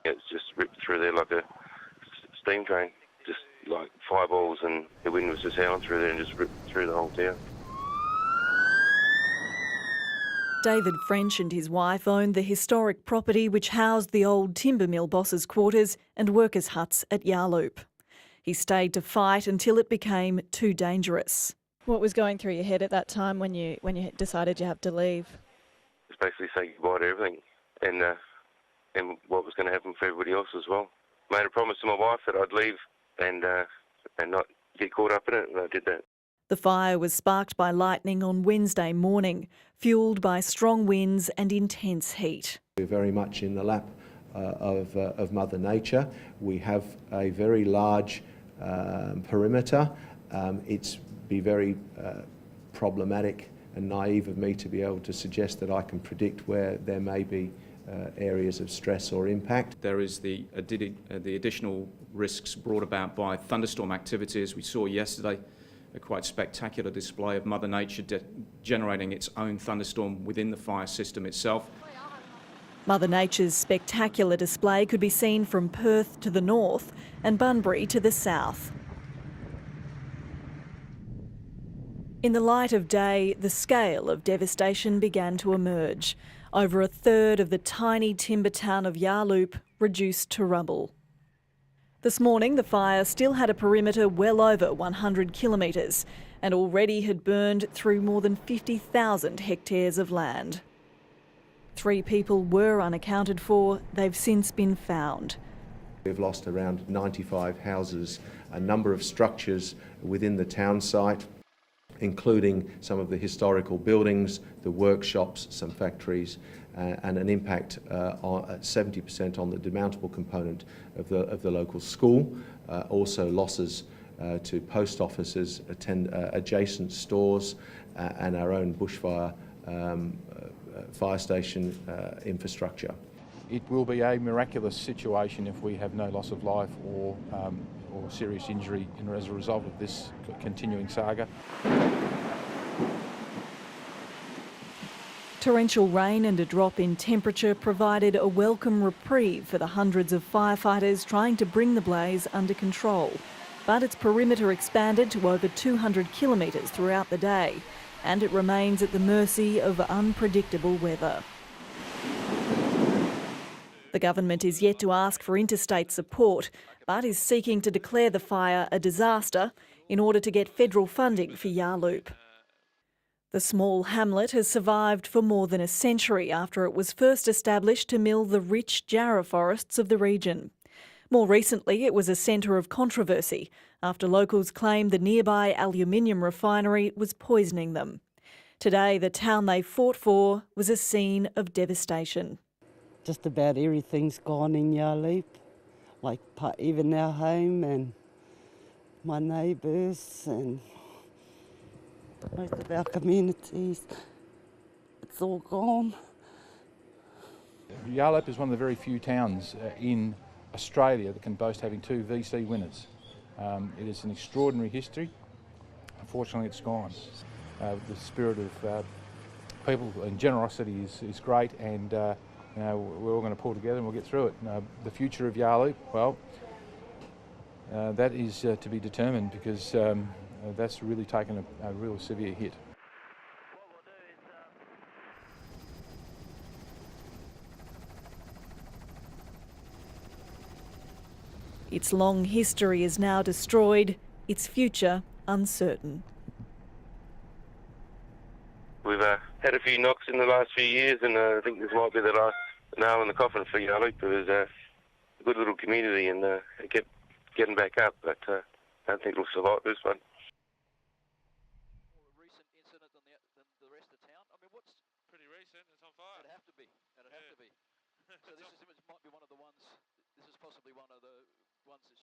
it's just ripped through there like a steam train. Just like fireballs, and the wind was just howling through there and just ripped through the whole town. David French and his wife owned the historic property which housed the old timber mill boss's quarters and workers' huts at Yarloop. He stayed to fight until it became too dangerous. What was going through your head at that time when you decided you have to leave? Just basically say goodbye to everything, and what was going to happen for everybody else as well. Made a promise to my wife that I'd leave and not get caught up in it, and I did that. The fire was sparked by lightning on Wednesday morning, fuelled by strong winds and intense heat. We're very much in the lap of Mother Nature. We have a very large perimeter. It's be very problematic and naive of me to be able to suggest that I can predict where there may be areas of stress or impact. There is the additional risks brought about by thunderstorm activities. We saw yesterday a quite spectacular display of Mother Nature generating its own thunderstorm within the fire system itself. Mother Nature's spectacular display could be seen from Perth to the north and Bunbury to the south. In the light of day, the scale of devastation began to emerge. Over a third of the tiny timber town of Yarloop reduced to rubble. This morning, the fire still had a perimeter well over 100 kilometres and already had burned through more than 50,000 hectares of land. 3 people were unaccounted for. They've since been found. We've lost around 95 houses, a number of structures within the town site, including some of the historical buildings, the workshops, some factories, and an impact at 70% on the demountable component of the local school. Also losses to post offices, adjacent stores, and our own bushfire fire station infrastructure. It will be a miraculous situation if we have no loss of life or serious injury as a result of this continuing saga. Torrential rain and a drop in temperature provided a welcome reprieve for the hundreds of firefighters trying to bring the blaze under control. But its perimeter expanded to over 200 kilometres throughout the day, and it remains at the mercy of unpredictable weather. The government is yet to ask for interstate support, but is seeking to declare the fire a disaster in order to get federal funding for Yarloop. The small hamlet has survived for more than a century after it was first established to mill the rich jarrah forests of the region. More recently, it was a centre of controversy after locals claimed the nearby aluminium refinery was poisoning them. Today, the town they fought for was a scene of devastation. Just about everything's gone in Yarloop, like even our home and my neighbours and most of our communities. It's all gone. Yarloop is one of the very few towns in Australia that can boast having 2 VC winners. It is an extraordinary history. Unfortunately, it's gone. The spirit of people and generosity is great, and we're all going to pull together and we'll get through it. The future of Yarloop, well, that is to be determined, because that's really taken a real severe hit. Its long history is now destroyed, its future uncertain. We've had a few knocks in the last few years, and I think this might be the last nail in the coffin for Yarloop. It was a good little community, and it kept getting back up, but I don't think it'll survive this one. More a recent incident than the rest of town. I mean, what's pretty recent? It's on fire. It'd have to be. It'd have to be. So this might be one of the ones. This is possibly one of the ones that's